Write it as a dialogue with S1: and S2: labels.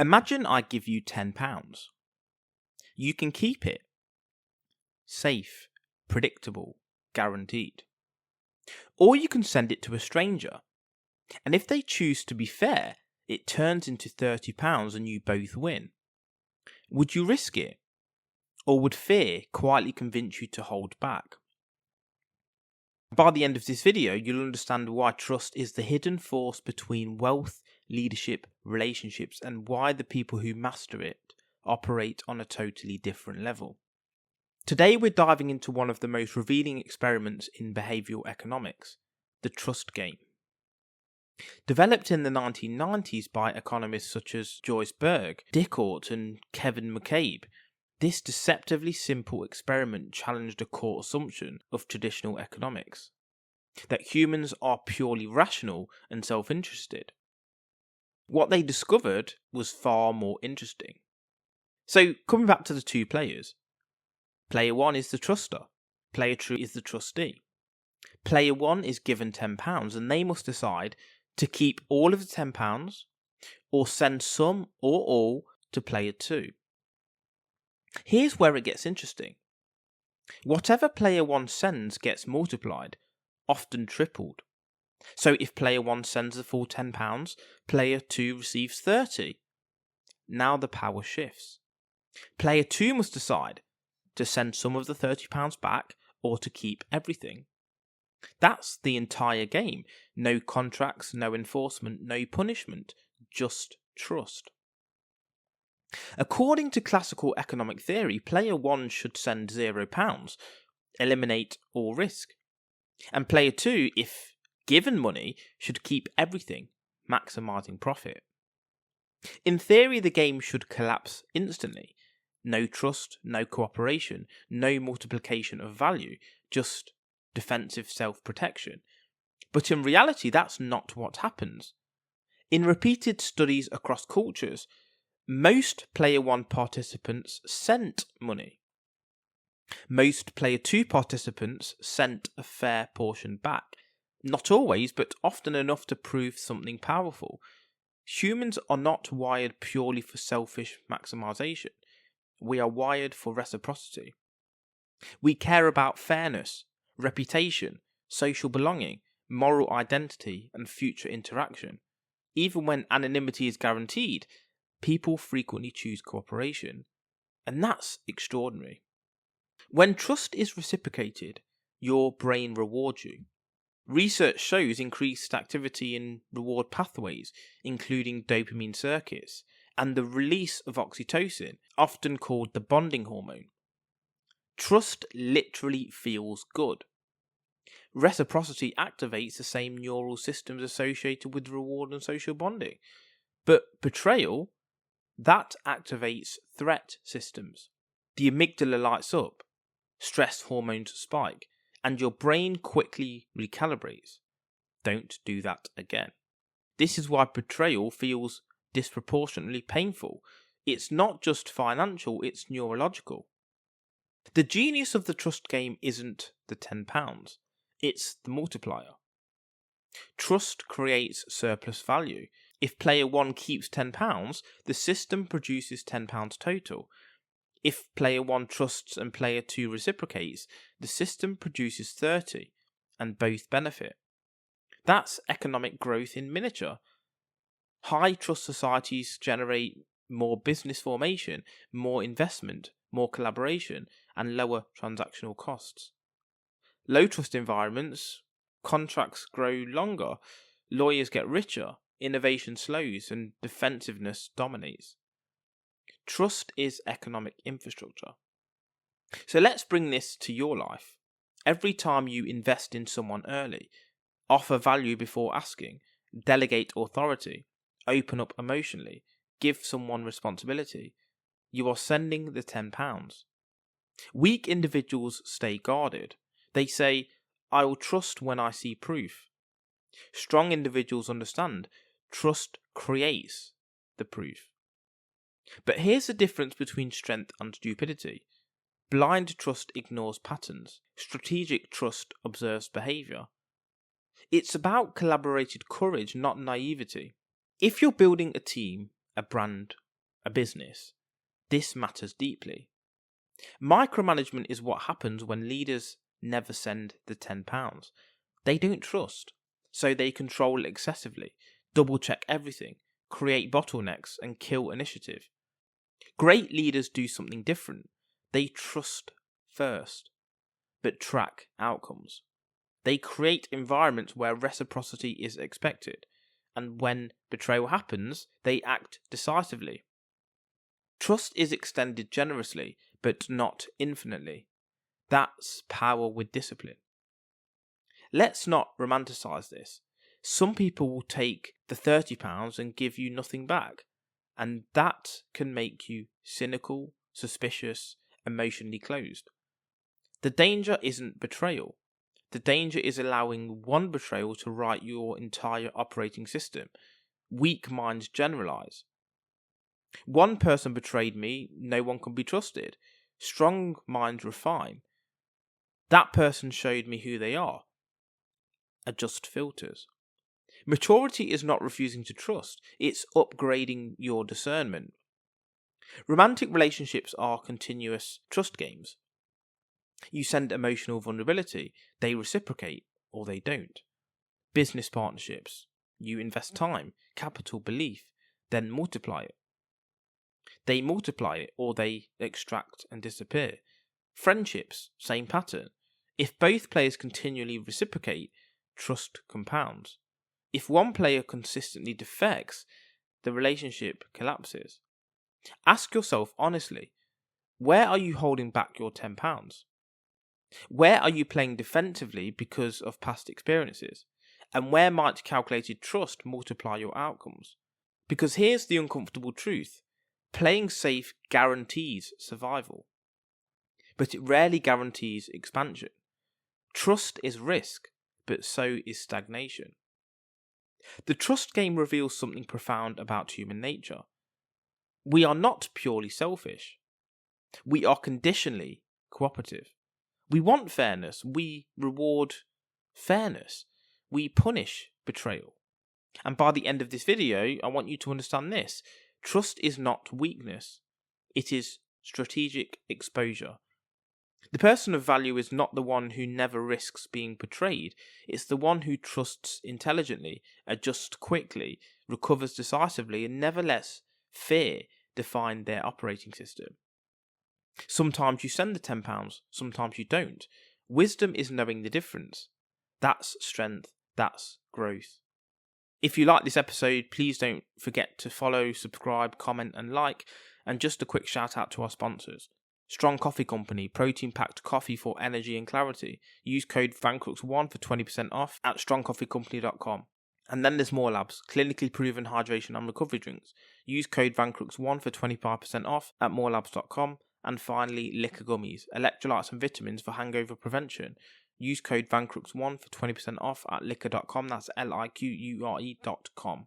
S1: Imagine I give you £10. You can keep it. Safe, predictable, guaranteed. Or you can send it to a stranger. And if they choose to be fair, it turns into £30 and you both win. Would you risk it? Or would fear quietly convince you to hold back? By the end of this video, you'll understand why trust is the hidden force between wealth, leadership, relationships, and why the people who master it operate on a totally different level. Today we're diving into one of the most revealing experiments in behavioural economics, the trust game. Developed in the 1990s by economists such as Joyce Berg, Dickhaut and Kevin McCabe, this deceptively simple experiment challenged a core assumption of traditional economics, that humans are purely rational and self-interested. What they discovered was far more interesting. So, coming back to the two players. Player 1 is the truster. Player 2 is the trustee. Player 1 is given £10 and they must decide to keep all of the £10 or send some or all to player 2. Here's where it gets interesting. Whatever player 1 sends gets multiplied, often tripled. So if player 1 sends the full £10, player 2 receives 30. Now the power shifts. Player 2 must decide to send some of the £30 back or to keep everything. That's the entire game. No contracts, no enforcement, no punishment, just trust. According to classical economic theory, player 1 should send £0, eliminate all risk. And player 2, if given money, should keep everything, maximising profit. In theory, the game should collapse instantly. No trust, no cooperation, no multiplication of value, just defensive self-protection. But in reality, that's not what happens. In repeated studies across cultures, most player 1 participants sent money. Most player 2 participants sent a fair portion back. Not always, but often enough to prove something powerful. Humans are not wired purely for selfish maximisation. We are wired for reciprocity. We care about fairness, reputation, social belonging, moral identity, and future interaction. Even when anonymity is guaranteed, people frequently choose cooperation. And that's extraordinary. When trust is reciprocated, your brain rewards you. Research shows increased activity in reward pathways, including dopamine circuits, and the release of oxytocin, often called the bonding hormone. Trust literally feels good. Reciprocity activates the same neural systems associated with reward and social bonding. But betrayal, that activates threat systems. The amygdala lights up, stress hormones spike, and your brain quickly recalibrates. Don't do that again. This is why betrayal feels disproportionately painful. It's not just financial, it's neurological. The genius of the trust game isn't the £10, it's the multiplier. Trust creates surplus value. If player 1 keeps £10, the system produces £10 total. If player 1 trusts and player 2 reciprocates, the system produces 30, and both benefit. That's economic growth in miniature. High trust societies generate more business formation, more investment, more collaboration, and lower transactional costs. Low trust environments, contracts grow longer, lawyers get richer, innovation slows, and defensiveness dominates. Trust is economic infrastructure. So let's bring this to your life. Every time you invest in someone early, offer value before asking, delegate authority, open up emotionally, give someone responsibility, you are sending the £10. Weak individuals stay guarded. They say, I will trust when I see proof. Strong individuals understand, trust creates the proof. But here's the difference between strength and stupidity. Blind trust ignores patterns. Strategic trust observes behaviour. It's about collaborated courage, not naivety. If you're building a team, a brand, a business, this matters deeply. Micromanagement is what happens when leaders never send the £10. They don't trust, so they control excessively, double check everything, create bottlenecks, and kill initiative. Great leaders do something different. They trust first, but track outcomes. They create environments where reciprocity is expected, and when betrayal happens, they act decisively. Trust is extended generously, but not infinitely. That's power with discipline. Let's not romanticize this. Some people will take the £30 and give you nothing back, and that can make you cynical, suspicious, emotionally closed. The danger isn't betrayal. The danger is allowing one betrayal to write your entire operating system. Weak minds generalize. One person betrayed me, no one can be trusted. Strong minds refine. That person showed me who they are. Adjust filters. Maturity is not refusing to trust, it's upgrading your discernment. Romantic relationships are continuous trust games. You send emotional vulnerability, they reciprocate, or they don't. Business partnerships. You invest time, capital, belief, then multiply it. They multiply it, or they extract and disappear. Friendships, same pattern. If both players continually reciprocate, trust compounds. If one player consistently defects, the relationship collapses. Ask yourself honestly, where are you holding back your £10? Where are you playing defensively because of past experiences? And where might calculated trust multiply your outcomes? Because here's the uncomfortable truth. Playing safe guarantees survival, but it rarely guarantees expansion. Trust is risk, but so is stagnation. The trust game reveals something profound about human nature. We are not purely selfish. We are conditionally cooperative. We want fairness. We reward fairness. We punish betrayal. And by the end of this video, I want you to understand this. Trust is not weakness. It is strategic exposure. The person of value is not the one who never risks being betrayed. It's the one who trusts intelligently, adjusts quickly, recovers decisively, and never lets fear define their operating system. Sometimes you send the £10, sometimes you don't. Wisdom is knowing the difference. That's strength, that's growth. If you like this episode, please don't forget to follow, subscribe, comment and like. And just a quick shout out to our sponsors. Strong Coffee Company, protein-packed coffee for energy and clarity. Use code Vancrux1 for 20% off at strongcoffeecompany.com. And then there's More Labs, clinically proven hydration and recovery drinks. Use code Vancrux1 for 25% off at morelabs.com. And finally, Liquor Gummies, electrolytes and vitamins for hangover prevention. Use code Vancrux1 for 20% off at liquor.com. That's liqure.com.